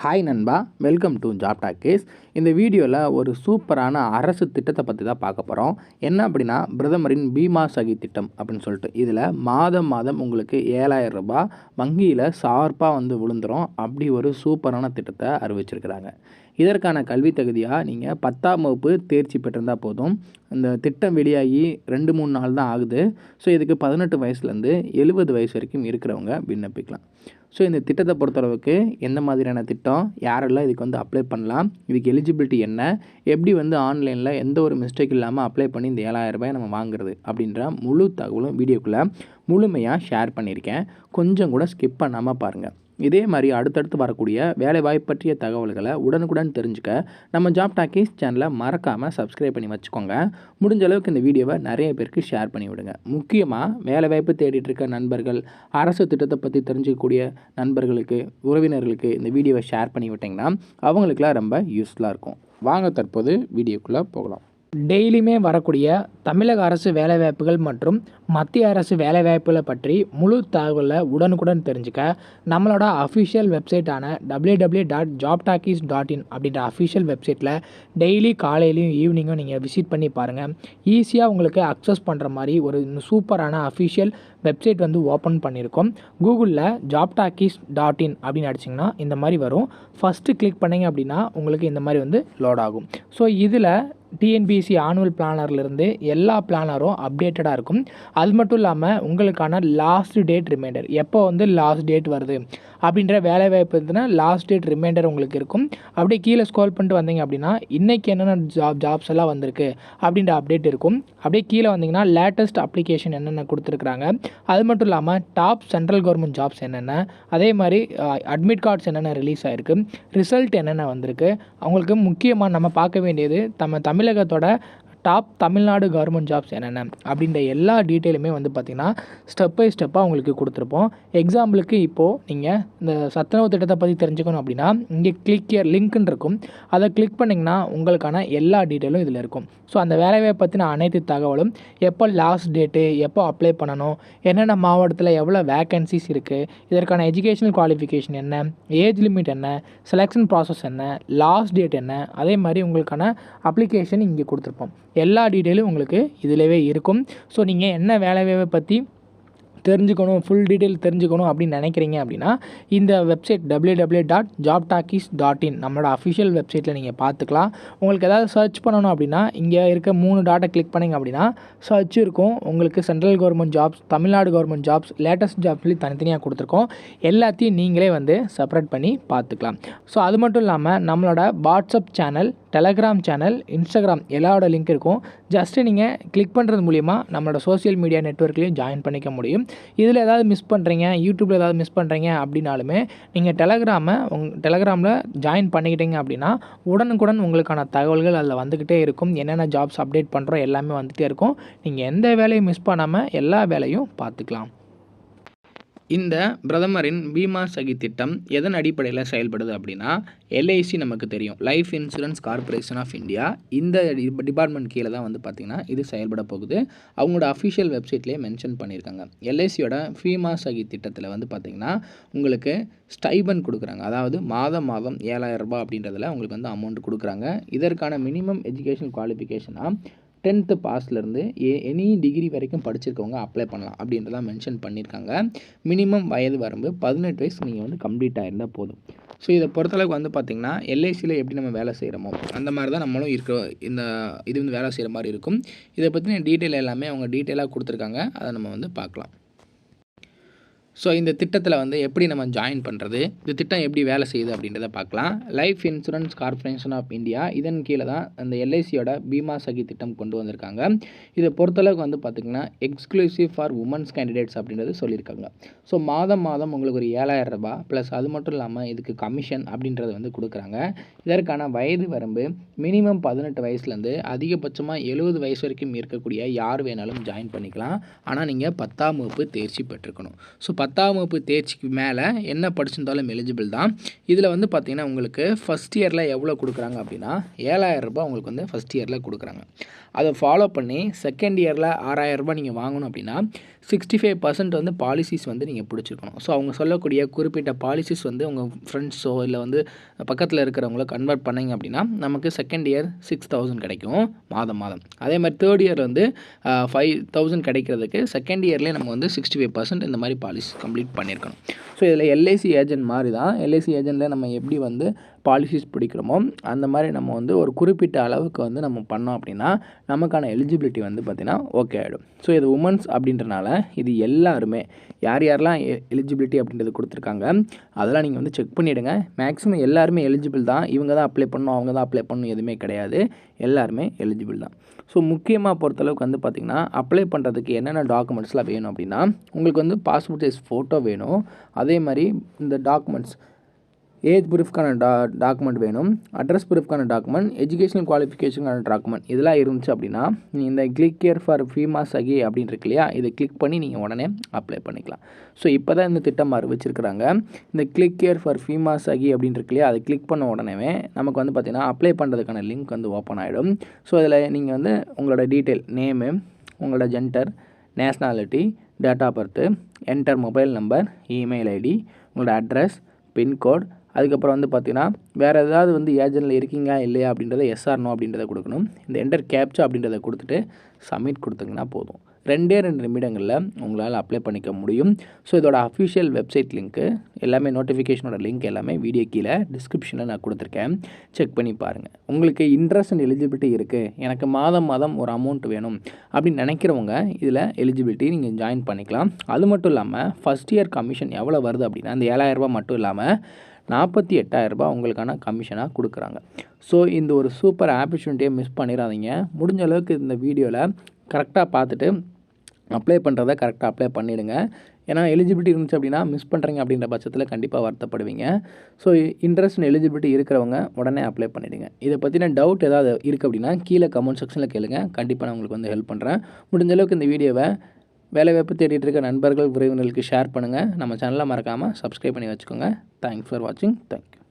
Hi நண்பா, welcome to job talkies. இந்த வீடியோவில் ஒரு சூப்பரான அரசு திட்டத்தை பற்றி தான் பார்க்க போகிறோம். என்ன அப்படின்னா, பிரதமரின் பீமா சகி திட்டம் அப்படின்னு சொல்லிட்டு இதில் மாதம் மாதம் உங்களுக்கு 7,000 ரூபாய் வங்கியில் சார்பாக விழுந்துடும். அப்படி ஒரு சூப்பரான திட்டத்தை அறிவிச்சிருக்கிறாங்க. இதற்கான கல்வி தகுதியாக நீங்கள் 10ஆம் வகுப்பு தேர்ச்சி பெற்றிருந்தால் போதும். இந்த திட்டம் வெளியாகி 2-3 நாள் தான் ஆகுது. ஸோ இதுக்கு 18 வயசுலேருந்து 70 வயசு வரைக்கும் இருக்கிறவங்க விண்ணப்பிக்கலாம். ஸோ இந்த திட்டத்தை பொறுத்தளவுக்கு எந்த மாதிரியான திட்டம், யாரெல்லாம் இதுக்கு அப்ளை பண்ணலாம், இதுக்கு எலிஜிபிலிட்டி என்ன, எப்படி ஆன்லைனில் எந்த ஒரு மிஸ்டேக் இல்லாமல் அப்ளை பண்ணி இந்த 7,000 ரூபாயை நம்ம வாங்குறது அப்படின்ற முழு தகவலும் வீடியோக்குள்ளே முழுமையாக ஷேர் பண்ணியிருக்கேன். கொஞ்சம் கூட ஸ்கிப் பண்ணாமல் பாருங்கள். இதே மாதிரி அடுத்தடுத்து வரக்கூடிய வேலைவாய்ப்பு பற்றிய தகவல்களை உடனுக்குடன் தெரிஞ்சுக்க நம்ம ஜாப் டாக்கீஸ் சேனலை மறக்காமல் சப்ஸ்கிரைப் பண்ணி வச்சுக்கோங்க. முடிஞ்ச அளவுக்கு இந்த வீடியோவை நிறைய பேருக்கு ஷேர் பண்ணி விடுங்க. முக்கியமாக வேலைவாய்ப்பு தேடிட்டு இருக்க நண்பர்கள், அரசு திட்டத்தை பற்றி தெரிஞ்சுக்கக்கூடிய நண்பர்களுக்கு, உறவினர்களுக்கு இந்த வீடியோவை ஷேர் பண்ணி விட்டிங்கன்னா அவங்களுக்குலாம் ரொம்ப யூஸ்ஃபுல்லாக இருக்கும். வாங்க தற்போது வீடியோக்குள்ளே போகலாம். டெய்லியுமே வரக்கூடிய தமிழக அரசு வேலைவாய்ப்புகள் மற்றும் மத்திய அரசு வேலைவாய்ப்புகளை பற்றி முழு தகவலை உடனுக்குடன் தெரிஞ்சுக்க நம்மளோட அஃபிஷியல் வெப்சைட்டான www.jobtalkies.in அப்படின்ற அஃபிஷியல் வெப்சைட்டில் டெய்லி காலையிலையும் ஈவினிங்கும் நீங்கள் விசிட் பண்ணி பாருங்கள். ஈஸியாக உங்களுக்கு அக்சஸ் பண்ணுற மாதிரி ஒரு சூப்பரான அஃபிஷியல் வெப்சைட் ஓப்பன் பண்ணியிருக்கோம். கூகுளில் jobtalkies.in அப்படின்னு அடிச்சிங்கன்னா இந்த மாதிரி வரும். ஃபஸ்ட்டு கிளிக் பண்ணிங்க அப்படின்னா உங்களுக்கு இந்த மாதிரி லோட் ஆகும். ஸோ இதில் டிஎன்பிஎஸ்சி ஆனுவல் பிளானர்லேருந்து எல்லா பிளானரும் அப்டேட்டடாக இருக்கும். அது மட்டும் இல்லாமல் உங்களுக்கான லாஸ்ட் டேட் ரிமைண்டர், எப்போ லாஸ்ட் டேட் வருது அப்படின்ற வேலைவாய்ப்பு இருந்ததுன்னா லாஸ்ட் டேட் ரிமைண்டர் உங்களுக்கு இருக்கும். அப்படியே கீழே ஸ்க்ரோல் பண்ணிட்டு வந்தீங்க அப்படின்னா இன்றைக்கி என்னென்ன ஜாப்ஸ் எல்லாம் வந்திருக்கு அப்படின்ற அப்டேட் இருக்கும். அப்படியே கீழே வந்தீங்கன்னா லேட்டஸ்ட் அப்ளிகேஷன் என்னென்ன கொடுத்துருக்குறாங்க, அது மட்டும் இல்லாமல் டாப் சென்ட்ரல் கவர்மெண்ட் ஜாப்ஸ் என்னென்ன, அதே மாதிரி அட்மிட் கார்ட்ஸ் என்னென்ன ரிலீஸ் ஆகிருக்கு, ரிசல்ட் என்னென்ன வந்திருக்கு. அவங்களுக்கு முக்கியமாக நம்ம பார்க்க வேண்டியது தமிழகத்தோட டாப் தமிழ்நாடு கவர்மெண்ட் ஜாப்ஸ் என்னென்ன அப்படின்ற எல்லா டீட்டெயிலுமே பார்த்திங்கன்னா ஸ்டெப் பை ஸ்டெப்பாக உங்களுக்கு கொடுத்துருப்போம். எக்ஸாம்பிளுக்கு இப்போது நீங்கள் இந்த சத்துணவு திட்டத்தை பற்றி தெரிஞ்சுக்கணும் அப்படின்னா இங்கே கிளிக் ஹியர் லிங்க்னு இருக்கும். அதை கிளிக் பண்ணிங்கன்னா உங்களுக்கான எல்லா டீட்டெயிலும் இதில் இருக்கும். ஸோ அந்த வேலைவாய்ப்பை பற்றின அனைத்து தகவலும், எப்போ லாஸ்ட் டேட்டு, எப்போ அப்ளை பண்ணணும், என்னென்ன மாவட்டத்தில் எவ்வளோ வேக்கன்சிஸ் இருக்குது, இதற்கான எஜுகேஷனல் குவாலிஃபிகேஷன் என்ன, ஏஜ் லிமிட் என்ன, செலெக்ஷன் ப்ராசஸ் என்ன, லாஸ்ட் டேட் என்ன, அதே மாதிரி உங்களுக்கான அப்ளிகேஷன் இங்கே கொடுத்துருப்போம். எல்லா டீட்டெயிலும் உங்களுக்கு இதிலவே இருக்கும். ஸோ நீங்கள் என்ன வேலைவாய்ப்பை பற்றி தெரிஞ்சுக்கணும், ஃபுல் டீட்டெயில் தெரிஞ்சுக்கணும் அப்படின்னு நினைக்கிறீங்க அப்படின்னா இந்த வெப்சைட் www.jobtalkies.in நம்மளோட அஃபிஷியல் வெப்சைட்டில் நீங்கள் பார்த்துக்கலாம். உங்களுக்கு ஏதாவது சர்ச் பண்ணணும் அப்படின்னா இங்கே இருக்க 3 டாட்டை கிளிக் பண்ணிங்க அப்படின்னா சர்ச் இருக்கும். உங்களுக்கு central government jobs, Tamil Nadu government jobs, latest jobs சொல்லி தனித்தனியாக கொடுத்துருக்கோம். எல்லாத்தையும் நீங்களே செப்பரேட் பண்ணி பார்த்துக்கலாம். ஸோ அது மட்டும் இல்லாமல் நம்மளோட WhatsApp channel, Telegram channel, Instagram எல்லாரோட லிங்க் இருக்கும். ஜஸ்ட்டு நீங்கள் கிளிக் பண்ணுறது மூலிமா நம்மளோட சோஷியல் மீடியா நெட்வொர்க்லேயும் ஜாயின் பண்ணிக்க முடியும். இதில் ஏதாவது மிஸ் பண்ணுறீங்க, யூடியூப்பில் ஏதாவது மிஸ் பண்ணுறீங்க அப்படின்னாலுமே நீங்கள் டெலகிராமில் ஜாயின் பண்ணிக்கிட்டீங்க அப்படின்னா உடனுக்குடன் உங்களுக்கான தகவல்கள் அதில் வந்துக்கிட்டே இருக்கும். என்னென்ன ஜாப்ஸ் அப்டேட் பண்ணுறோம் எல்லாமே வந்துகிட்டே இருக்கும். நீங்கள் எந்த வேலையும் மிஸ் பண்ணாமல் எல்லா வேலையும் பார்த்துக்கலாம். இந்த பிரதமரின் பீமா சகி திட்டம் எதன் அடிப்படையில் செயல்படுது அப்படின்னா, எல்ஐசி நமக்கு தெரியும், life insurance corporation of India. இந்த டிபார்ட்மெண்ட் கீழே தான் பார்த்திங்கன்னா இது செயல்பட போகுது. அவங்களோட அஃபிஷியல் வெப்சைட்லேயே மென்ஷன் பண்ணியிருக்காங்க. எல்ஐசியோட பீமா சகி திட்டத்தில் பார்த்திங்கன்னா உங்களுக்கு ஸ்டைபன் கொடுக்குறாங்க. அதாவது மாதம் 7,000 ரூபாய் அப்படின்றதில் உங்களுக்கு அமௌண்ட் கொடுக்குறாங்க. இதற்கான மினிமம் எஜுகேஷன் குவாலிஃபிகேஷனாக 10th பாஸ்லேருந்து எனி டிகிரி வரைக்கும் படிச்சிருக்கவங்க அப்ளை பண்ணலாம் அப்படின்றதான் மென்ஷன் பண்ணியிருக்காங்க. மினிமம் வயது வரம்பு 18 வயசு நீங்கள் கம்ப்ளீட் ஆகிருந்தால் போதும். ஸோ இதை பொறுத்தளவுக்கு பார்த்திங்கன்னா எல்ஐசியில் எப்படி நம்ம வேலை செய்கிறோமோ அந்த மாதிரி தான் நம்மளும் இந்த இது வேலை செய்கிற மாதிரி இருக்கும். இதை பற்றின டீட்டெயில் எல்லாமே அவங்க டீட்டெயிலாக கொடுத்துருக்காங்க. அதை நம்ம பார்க்கலாம். ஸோ இந்த திட்டத்தில் எப்படி நம்ம ஜாயின் பண்ணுறது, இந்த திட்டம் எப்படி வேலை செய்யுது அப்படின்றத பார்க்கலாம். Life insurance corporation of India இதன் கீழே தான் அந்த எல்ஐசியோட பீமா சகி திட்டம் கொண்டு வந்திருக்காங்க. இதை பொறுத்தளவுக்கு பார்த்திங்கன்னா எக்ஸ்க்ளூசிவ் ஃபார் உமன்ஸ் கேண்டிடேட்ஸ் அப்படின்றது சொல்லியிருக்காங்க. ஸோ மாதம் உங்களுக்கு ஒரு 7,000 ரூபாய் ப்ளஸ் அது மட்டும் இல்லாமல் இதுக்கு கமிஷன் அப்படின்றது கொடுக்குறாங்க. இதற்கான வயது வரம்பு மினிமம் 18 வயசுலேருந்து அதிகபட்சமாக 70 வயசு வரைக்கும் இருக்கக்கூடிய யார் வேணாலும் ஜாயின் பண்ணிக்கலாம். ஆனால் நீங்கள் 10ஆம் வகுப்பு தேர்ச்சி பெற்றிருக்கணும். ஸோ 10ஆம் வகுப்பு தேர்ச்சிக்கு மேலே என்ன படிச்சிருந்தாலும் எலிஜிபிள் தான். இதில் பார்த்திங்கன்னா உங்களுக்கு ஃபஸ்ட் இயரில் எவ்வளோ கொடுக்குறாங்க அப்படின்னா 7,000 ரூபாய் உங்களுக்கு ஃபஸ்ட் இயரில் கொடுக்குறாங்க. அதை ஃபாலோ பண்ணி செகண்ட் இயரில் 6,000 ரூபாய் நீங்கள் வாங்கணும் அப்படின்னா 65% வந்து பாலிசிஸ் வந்து நீங்கள் பிடிச்சிருக்கணும். ஸோ அவங்க சொல்லக்கூடிய குறிப்பிட்ட பாலிசிஸ் வந்து உங்கள் ஃப்ரெண்ட்ஸோ இல்லை வந்து பக்கத்தில் இருக்கிறவங்களோ கன்வெர்ட் பண்ணிங்க அப்படின்னா நமக்கு செகண்ட் இயர் 6,000 கிடைக்கும் மாதம். அதே மாதிரி தேர்ட் இயர் வந்து 5,000 கிடைக்கிறதுக்கு செகண்ட் இயர்லேயே நம்ம வந்து 65% இந்த மாதிரி பாலிசி கம்ப்ளீட் பண்ணியிருக்கணும். ஸோ இதில் எல்ஐசி ஏஜென்ட் மாதிரி தான். எல்ஐசி ஏஜென்ட்டில் நம்ம எப்படி வந்து பாலிசிஸ் பிடிக்கிறோமோ அந்த மாதிரி நம்ம வந்து ஒரு குறிப்பிட்ட அளவுக்கு வந்து நம்ம பண்ணோம் அப்படின்னா நமக்கான எலிஜிபிலிட்டி வந்து பார்த்திங்கன்னா ஓகே ஆகிடும். ஸோ இது உமன்ஸ் அப்படின்றனால இது எல்லாருமே யாரெல்லாம் எலிஜிபிலிட்டி அப்படின்றது கொடுத்துருக்காங்க அதெல்லாம் நீங்கள் வந்து செக் பண்ணிவிடுங்க. மேக்ஸிமம் எல்லாருமே எலிஜிபிள் தான். இவங்க தான் அப்ளை பண்ணணும், அவங்க தான் அப்ளை பண்ணணும் எதுவுமே கிடையாது. எல்லாருமே எலிஜிபிள் தான். ஸோ முக்கியமாக பொறுத்தளவுக்கு வந்து பார்த்திங்கன்னா அப்ளை பண்ணுறதுக்கு என்னென்ன டாக்குமெண்ட்ஸ்லாம் வேணும் அப்படின்னா உங்களுக்கு வந்து பாஸ்போர்ட் சைஸ் ஃபோட்டோ வேணும். அதே மாதிரி இந்த டாக்குமெண்ட்ஸ் ஏஜ் ப்ரூஃப்கான டாக்குமெண்ட் வேணும், அட்ரஸ் ப்ரூஃப்கான டாக்குமெண்ட், எஜுகேஷனல் குவாலிஃபிகேஷனுக்கான டாக்குமெண்ட் இதெல்லாம் இருந்துச்சு அப்படின்னா நீங்கள் இந்த கிளிக் ஹியர் ஃபார் பீமா சகி அப்படின்னு இருக்கு இல்லையா, இதை கிளிக் பண்ணி நீங்கள் உடனே அப்ளை பண்ணிக்கலாம். ஸோ இப்போ தான் இந்த திட்டம் அறிவிச்சிருக்கிறாங்க. இந்த கிளிக் ஹியர் ஃபார் பீமா சகி அப்படின்னு இருக்கு இல்லையா, அதை கிளிக் பண்ண உடனே நமக்கு வந்து பார்த்திங்கன்னா அப்ளை பண்ணுறதுக்கான லிங்க் வந்து ஓப்பன் ஆகிடும். ஸோ இதில் நீங்கள் வந்து உங்களோட டீட்டெயில் நேமு, உங்களோட gender, nationality, date of birth, enter mobile number, email ID, உங்களோட அட்ரஸ், பின்கோட், அதுக்கப்புறம் வந்து பார்த்திங்கன்னா வேறு ஏதாவது வந்து ஏஜென்ட்டில் இருக்கீங்களா இல்லையா அப்படின்றத எஸ்ஆர் நோ அப்படின்றத கொடுக்கணும். இந்த என்டர் கேப்ச்சா அப்படின்றத கொடுத்துட்டு சப்மிட் கொடுத்தீங்கன்னா போதும். 2 நிமிடங்களில் உங்களால் அப்ளை பண்ணிக்க முடியும். ஸோ இதோட அஃபிஷியல் வெப்சைட் லிங்க்கு எல்லாமே நோட்டிஃபிகேஷனோட லிங்க் எல்லாமே வீடியோ கீழே டிஸ்கிரிப்ஷனில் நான் கொடுத்துருக்கேன். செக் பண்ணி பாருங்கள். உங்களுக்கு இன்ட்ரெஸ்ட் அண்ட் எலிஜிபிலிட்டி இருக்குது, எனக்கு மாதம் ஒரு அமௌண்ட் வேணும் அப்படின்னு நினைக்கிறவங்க இதில் எலிஜிபிலிட்டி நீங்கள் ஜாயின் பண்ணிக்கலாம். அது மட்டும் இல்லாமல் ஃபஸ்ட் இயர் கமிஷன் எவ்வளோ வருது அப்படின்னா இந்த 7,000 ரூபாய் மட்டும் இல்லாமல் 48,000 ரூபாய் உங்களுக்கான கமிஷனாக கொடுக்குறாங்க. ஸோ இந்த ஒரு சூப்பர் ஆப்பர்ச்சுனிட்டியை மிஸ் பண்ணிடாதீங்க. முடிஞ்ச அளவுக்கு இந்த வீடியோவில் கரெக்டாக பார்த்துட்டு அப்ளை பண்ணுறத கரெக்டாக அப்ளை பண்ணிவிடுங்க. ஏன்னா எலிஜிபிலிட்டி இருந்துச்சு அப்படின்னா மிஸ் பண்ணுறீங்க அப்படின்ற பட்சத்தில் கண்டிப்பாக வருத்தப்படுவீங்க. ஸோ இன்ட்ரெஸ்ட் அண்ட் எலிஜிபிலிட்டி இருக்கிறவங்க உடனே அப்ளை பண்ணிவிடுங்க. இதை பற்றின டவுட் ஏதாவது இருக்குது அப்படின்னா கீழே கமெண்ட் செக்ஷனில் கேளுங்க. கண்டிப்பாக நான் உங்களுக்கு வந்து ஹெல்ப் பண்ணுறேன். முடிஞ்ச அளவுக்கு இந்த வீடியோவை வேலைவாய்ப்பு தேடிட்டு இருக்க நண்பர்கள் உறவினர்களுக்கு ஷேர் பண்ணுங்கள். நம்ம சேனலை மறக்காமல் சப்ஸ்கிரைப் பண்ணி வச்சுக்கோங்க. தேங்க்ஸ் ஃபார் வாட்சிங். தேங்க்யூ.